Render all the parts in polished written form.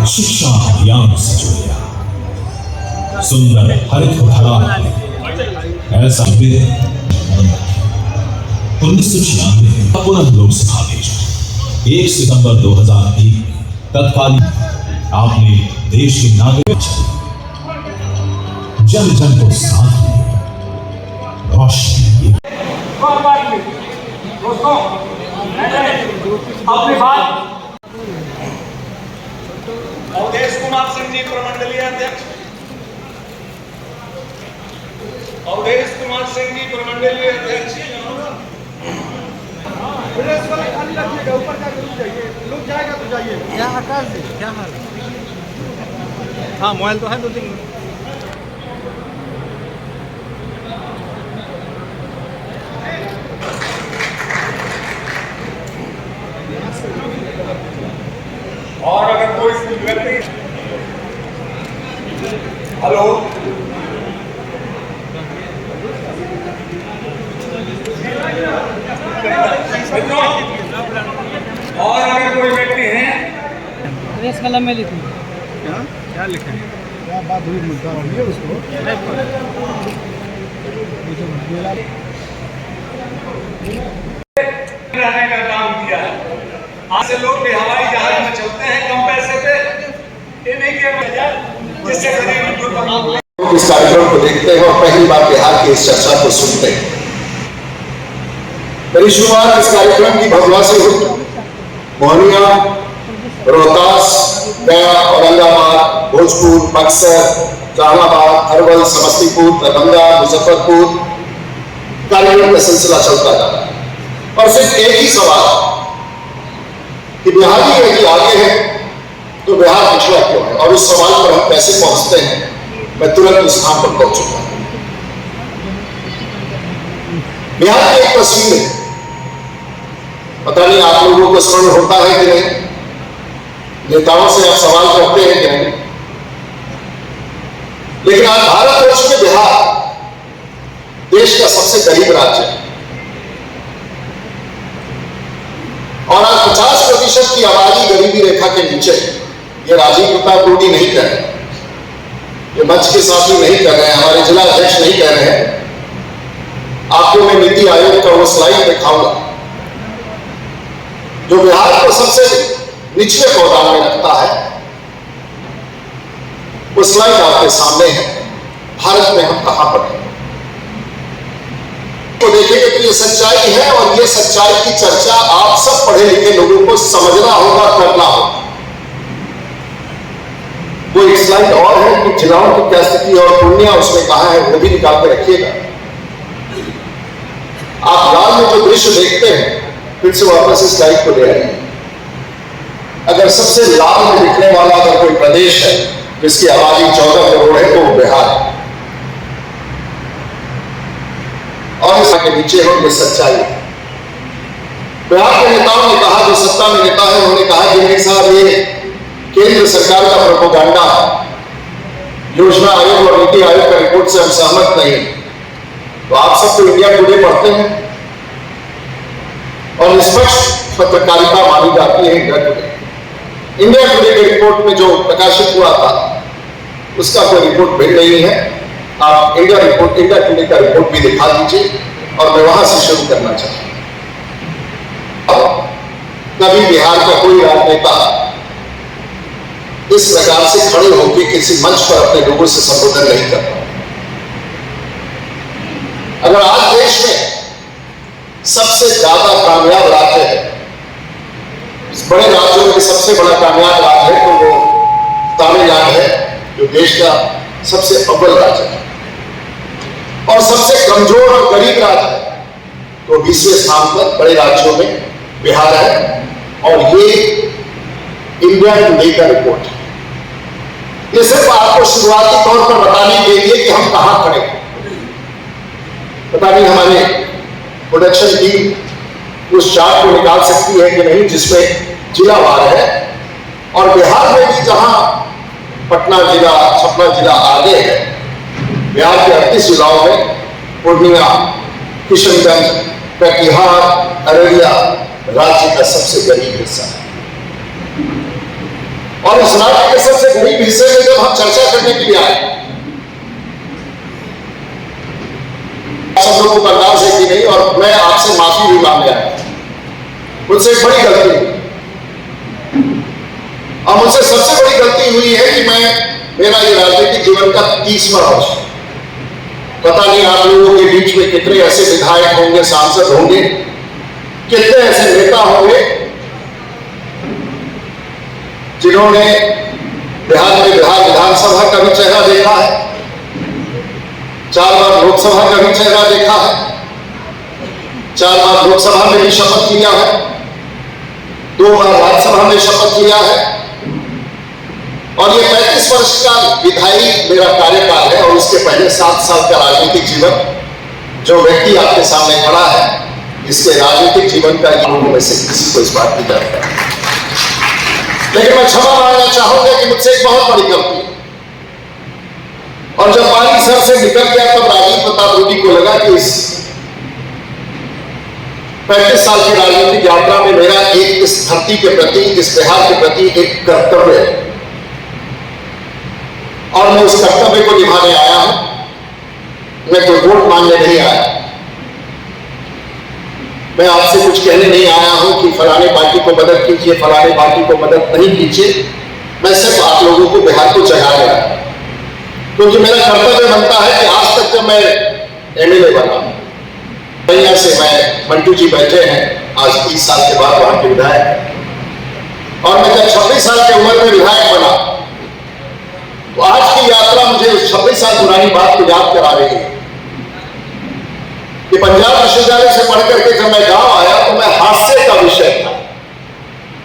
शिक्षा अभियान से जुड़े सुंदर हरित धरा ऐसा 1996 पुनः लोकसभा भेजा 1 सितंबर 2001 तत्कालीन आपने देश के नागरिक जन जन को साथ रोशनी दोस्तों अपनी बात अवधेश कुमार सिंह जी प्रमंडलीय अध्यक्ष, अवधेश कुमार सिंह जी प्रमंडलीय अध्यक्ष। खाली रखिएगा, ऊपर जाकर रुक जाइए, लोग जाएगा तो जाइए। क्या आकाश जी, क्या हाल है? हाँ मोबाइल तो है 2-3 मिनट। और अगर कोई व्यक्ति हेलो और अगर कोई व्यक्ति है इस कलम में लिखूं क्या क्या लिखें, क्या बात हुई मुद्दा है उसको रहने का काम किया है। आज से लोग भी हवाई जहाज में चलते हैं कम पैसे पे, ये नहीं किया जिससे इस कार्यक्रम को देखते हैं और पहली बार बिहार की इस चर्चा को सुनते हैं। मेरी शुरुआत इस कार्यक्रम की भगवा से हुई। मोहनिया, रोहतास, गया, औरंगाबाद, भोजपुर, बक्सर, जहानाबाद, अरवल, समस्तीपुर, दरभंगा, मुजफ्फरपुर कार्यक्रम का सिलसिला चलता था और सिर्फ एक ही सवाल कि बिहार ही यदि आगे है तो बिहार पिछड़ा क्यों है, और उस सवाल पर हम कैसे पहुंचते हैं मैं तुरंत उस स्थान पर पहुंचूंगा। बिहार की एक तस्वीर है, पता नहीं आप लोगों को स्मरण होता है कि नहीं, नेताओं से आप सवाल करते हैं कि नहीं, लेकिन आज भारतवर्ष में बिहार देश का सबसे गरीब राज्य है और आज 50% की आबादी गरीबी रेखा के नीचे है। ये राजीव प्रताप रूडी नहीं कर रहे, ये मंच के साथी नहीं कर रहे हैं, हमारे जिला अध्यक्ष नहीं कह रहे हैं। आपको मैं नीति आयोग का वो स्लाइड दिखाऊंगा जो बिहार को सबसे निचले पौधान में रखता है। वो स्लाइड आपके सामने है। भारत में हम कहां पर हैं तो देखेंगे तो ये सच्चाई है और ये सच्चाई की चर्चा आप सब पढ़े लिखे लोगों को समझना होगा, करना होगा। वो एक स्लाइड और है कि जिलाओं की क्या स्थिति और पूर्णिया उसमें कहा है, वो भी निकाल के रखिएगा। आप लाल में जो दृश्य देखते हैं फिर से वापस इस स्लाइड को ले आइए। अगर सबसे लाल में दिखने वाला अगर कोई प्रदेश है जिसकी आबादी 14 करोड़ है तो वो बिहार है और इसके नीचे हो ये सच्चाई है। बिहार के नेताओं ने कहा, जो सत्ता में नेता है उन्होंने कहा कि नहीं साहब ये केंद्र सरकार का प्रोपोगंडा है, योजना आयोग और नीति आयोग का रिपोर्ट से हम सहमत नहीं। तो आप सब तो इंडिया टुडे पढ़ते हैं और निष्पक्ष पत्रकारिता मानी जाती है इंडिया टुडे। इंडिया टुडे के रिपोर्ट में जो प्रकाशित हुआ था उसका कोई रिपोर्ट भेज नहीं है। आप इंडिया टुडे का रिपोर्ट भी दिखा दीजिए और मैं वहां से शुरू करना चाहूंगा। कभी बिहार का कोई राजनेता इस प्रकार से खड़े होकर किसी मंच पर अपने लोगों से संबोधन नहीं करता। अगर आज देश में सबसे ज्यादा कामयाब राज्य है, इस बड़े राज्यों में सबसे बड़ा कामयाब राज्य है तो वो तमिलनाडु है, जो देश का सबसे अव्वल राज्य है, और सबसे कमजोर और गरीब राज्य है तो 20वें स्थान पर बड़े राज्यों में बिहार है। और ये इंडिया टुडे का रिपोर्ट है। ये सिर्फ आपको शुरुआती तौर पर बताने के लिए कि हम कहां खड़े हैं। पता नहीं हमारे प्रोडक्शन टीम उस चार्ट को निकाल सकती है कि नहीं जिसमें जिलावार है, और बिहार में भी जहां पटना जिला, छपरा जिला आगे है, बिहार के 38 जिलाओं में पूर्णिया, किशनगंज, कटिहार अररिया राज्य का सबसे गरीब हिस्सा है। और इस राज्य के सबसे गरीब हिस्से में जब हम चर्चा करने के लिए आए, सब लोगों को अंदाज है कि नहीं, और मैं आपसे माफी भी मांगने आया, मुझसे एक बड़ी गलती हुई। और मुझसे सबसे बड़ी गलती हुई है कि मेरा ये राजनीतिक जीवन का 30वां वर्ष। पता नहीं आप लोगों के बीच में कितने ऐसे विधायक होंगे, सांसद होंगे, कितने ऐसे नेता होंगे जिन्होंने बिहार में विधानसभा का भी चेहरा देखा है, 4 बार लोकसभा का भी चेहरा देखा है, 4 बार लोकसभा में भी शपथ लिया है, 2 बार राज्यसभा में शपथ लिया है। और ये 35 वर्ष का विधायी मेरा कार्यकाल है। और उसके पहले 7 साल का राजनीतिक जीवन जो व्यक्ति आपके सामने खड़ा है, इसके राजनीतिक जीवन का लोगों में से किसी को इस बात की जानकारी है। लेकिन मैं क्षमा मांगना चाहूंगा कि मुझसे एक बहुत बड़ी गलती है। और जब पानी सर से निकल गया तब राजीव प्रताप रूडी को लगा कि इस 35 साल की राजनीतिक यात्रा में मेरा एक इस धरती के प्रति, इस बिहार के प्रति एक कर्तव्य है, और मैं उस कर्तव्य को निभाने आया हूं। मैं कोई वोट मांगने नहीं आया, मैं आपसे कुछ कहने नहीं आया हूं कि फलाने पार्टी को मदद कीजिए, फलाने पार्टी को मदद नहीं कीजिए। मैं सिर्फ आप लोगों को बिहार को जगाने आया, क्योंकि मेरा कर्तव्य बनता है कि आज तक जब मैं एमएलए बना, यहाँ से मैं मंटू जी बैठे हैं आज 30 साल के बाद वहां के विधायक, और मैं जब 26 साल की उम्र में विधायक बना, तो आज की यात्रा मुझे उस 26 साल पुरानी बात को याद करा रही है कि पंजाब विश्वविद्यालय से पढ़ करके जब मैं गांव आया तो मैं हास्य का विषय था।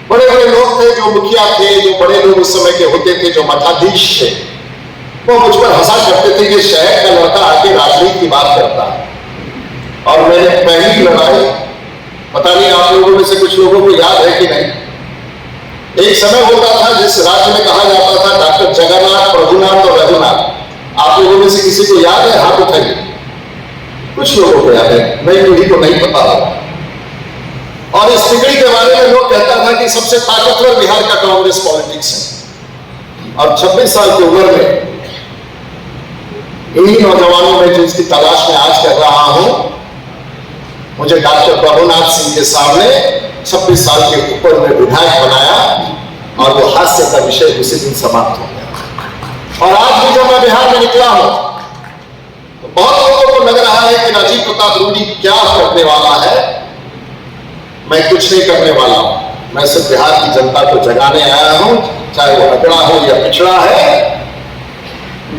बड़े बड़े लोग थे, जो मुखिया थे, जो बड़े लोग उस समय के होते थे, जो मठाधीश थे, वो मुझ पर हंसा करते थे कि शहर का लड़का आके राजनीति की बात करता है। और मैंने पहली लड़ाई, पता नहीं आप लोगों में से कुछ लोगों को याद है कि नहीं, एक समय होता था जिस राज्य में कहा जाता था डॉक्टर जगन्नाथ, प्रभुनाथ और रघुनाथ। आप लोगों में से किसी को याद है? हाथ उठाइए। कुछ लोगों को याद है, नई पीढ़ी को नहीं पता होगा। और इस पीढ़ी के बारे में लोग कहता था कि सबसे ताकतवर बिहार का कांग्रेस पॉलिटिक्स है। और 26 साल की उम्र में इन्हीं नौजवानों में जिसकी तलाश में आज कर रहा हूं, मुझे डॉक्टर प्रभुनाथ सिंह के सामने 26 साल के ऊपर में विधायक बनाया, और वो हास्य का विषय उसी दिन समाप्त हो गया। और आज भी जब मैं बिहार में निकला हूं तो बहुत लोगों को लग रहा है कि राजीव प्रताप रूडी क्या करने वाला है। मैं कुछ नहीं करने वाला हूं, मैं सिर्फ बिहार की जनता को जगाने आया हूं, चाहे वो अगड़ा हो या पिछड़ा है।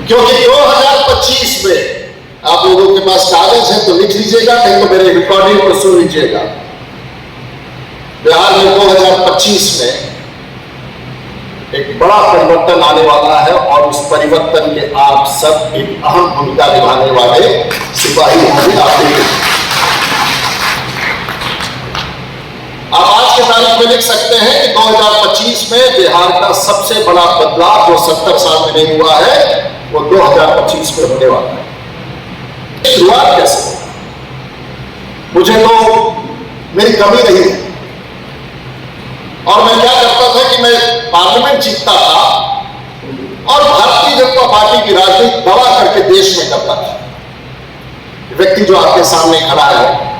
क्योंकि 2025 में आप लोगों के पास कागज है तो लिख लीजिएगा, नहीं तो मेरे रिकॉर्डिंग को सुन लीजिएगा। बिहार में 2025 में एक बड़ा परिवर्तन आने वाला है, और उस परिवर्तन के आप सब एक अहम भूमिका निभाने वाले सिपाही होंगे। आप आज के तारीख में लिख सकते हैं कि 2025 में बिहार का सबसे बड़ा बदलाव जो 70 साल में नहीं हुआ है, वो 2025 में होने वाला है। शुरुआत कैसे होगा? मुझे तो मेरी कमी रही है, और मैं क्या करता था कि मैं पार्लियामेंट जीतता था और भारतीय जनता पार्टी की राजनीति दवा करके देश में करता था। व्यक्ति जो आपके सामने खड़ा है,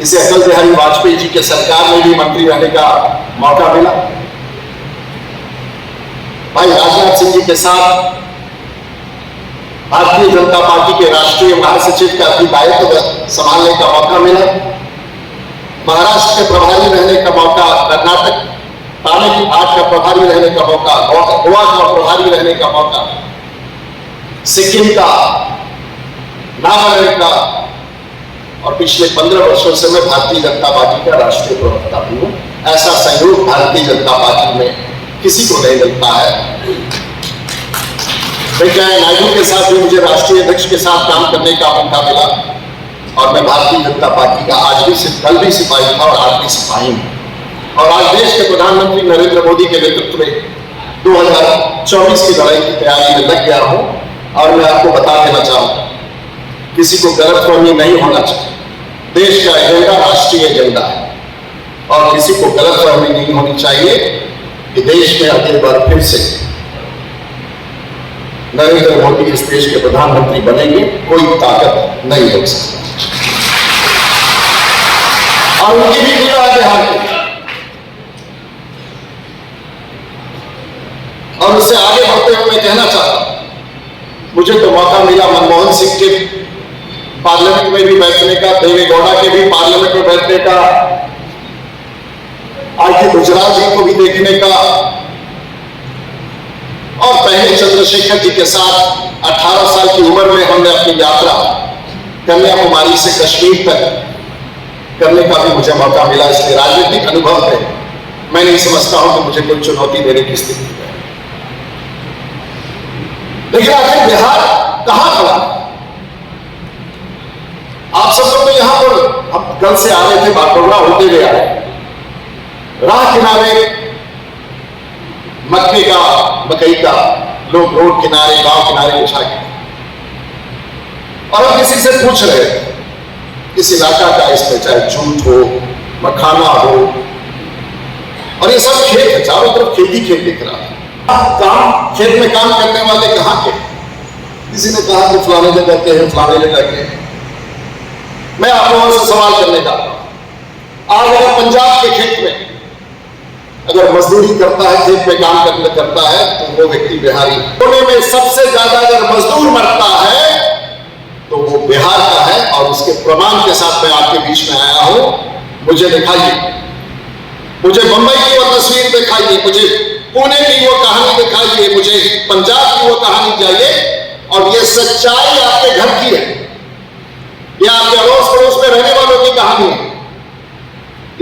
इसे अटल बिहारी वाजपेयी जी के सरकार में भी मंत्री रहने का मौका मिला। भाई राजनाथ सिंह जी के साथ भारतीय जनता पार्टी के राष्ट्रीय महासचिव का भी दायित्व संभालने का मौका मिला। महाराष्ट्र के प्रभारी रहने का मौका, कर्नाटक तामिल आठ का प्रभारी रहने का मौका, गोवा का प्रभारी रहने का मौका, सिक्किम का, नागालैंड का, और पिछले 15 वर्षों से मैं भारतीय जनता पार्टी का राष्ट्रीय प्रवक्ता भी हूं। ऐसा सहयोग भारतीय जनता पार्टी में किसी को नहीं मिलता है। वेंकैया नायडू के साथ भी मुझे राष्ट्रीय अध्यक्ष के साथ काम करने का मौका मिला, और मैं भारतीय जनता पार्टी का आज भी कल भी सिपाही था और आज भी सिपाही हूं। और आज देश के प्रधानमंत्री नरेंद्र मोदी के नेतृत्व में 2024 की लड़ाई की तैयारी में लग गया हूं। और मैं आपको बता देना चाहूंगा, किसी को गलतफहमी नहीं होना चाहिए। देश का एजेंडा राष्ट्रीय एजेंडा है और किसी को गलतफहमी नहीं होनी चाहिए कि देश में अगली बार फिर से नरेंद्र मोदी इस देश के प्रधानमंत्री बनेंगे, कोई ताकत नहीं रोक सकती। और उनकी भी पीड़ा है बिहार की, और उससे आगे बढ़ते हुए मैं कहना चाहता हूं, मुझे तो मौका मिला मनमोहन सिंह के पार्लियामेंट में भी बैठने का, देवे गौड़ा के भी पार्लियामेंट में बैठने का, आज गुजरात जी को भी देखने का, और पहले चंद्रशेखर जी के साथ 18 साल की उम्र में हमने अपनी यात्रा कन्याकुमारी से कश्मीर तक करने का भी मुझे मौका मिला। इसलिए राजनीतिक अनुभव है, मैं नहीं समझता हूं कि मुझे कोई चुनौती देने की स्थिति है। लेकिन आखिर बिहार कहां खड़ा? आप सब लोग तो यहां पर हम कल से आ रहे थे, बागडोगरा होते हुए आ रहे, राह किनारे मक्के का, मकई का लोग रोड किनारे, गांव किनारे बिछा के, और हम किसी से पूछ रहे थे इस इलाका का, इसमें चाहे जूट हो, मखाना हो, और ये सब खेत है, चारों तरफ खेती खेत दिख रहा है। काम, खेत में काम करने वाले कहां के? किसी ने कहा कि फलाने जगह के हैं, फलाने जगह के हैं। मैं आप लोगों से सवाल करने जाता हूं, आज अगर पंजाब के खेत में अगर मजदूरी करता है, खेत में काम करता है, तो वो व्यक्ति बिहारी। पुणे में सबसे ज्यादा अगर मजदूर मरता है तो वो बिहार का है, और उसके प्रमाण के साथ मैं आपके बीच में आया हूं। मुझे दिखाइए, मुझे मुंबई की वो तस्वीर दिखाइए, मुझे पुणे की वो कहानी दिखाइए, मुझे पंजाब की वो कहानी चाहिए, और ये सच्चाई आपके घर की है, ये आपके अड़ोस पड़ोस में रहने वालों की कहानी है।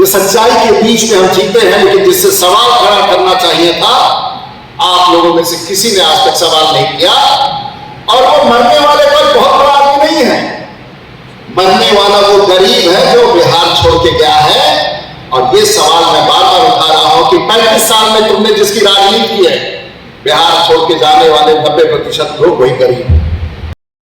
ये सच्चाई के बीच में हम जीते हैं, लेकिन जिससे सवाल खड़ा करना चाहिए था, आप लोगों में से किसी ने आज तक सवाल नहीं किया। और वो मरने वाले कोई बहुत बड़ा आदमी नहीं है, मरने वाला वो गरीब है जो बिहार छोड़ के गया है। और ये सवाल मैं बार बार उठा रहा हूं कि 35 साल में तुमने जिसकी राजनीति की है, बिहार छोड़ के जाने वाले 90% लोग वही गरीब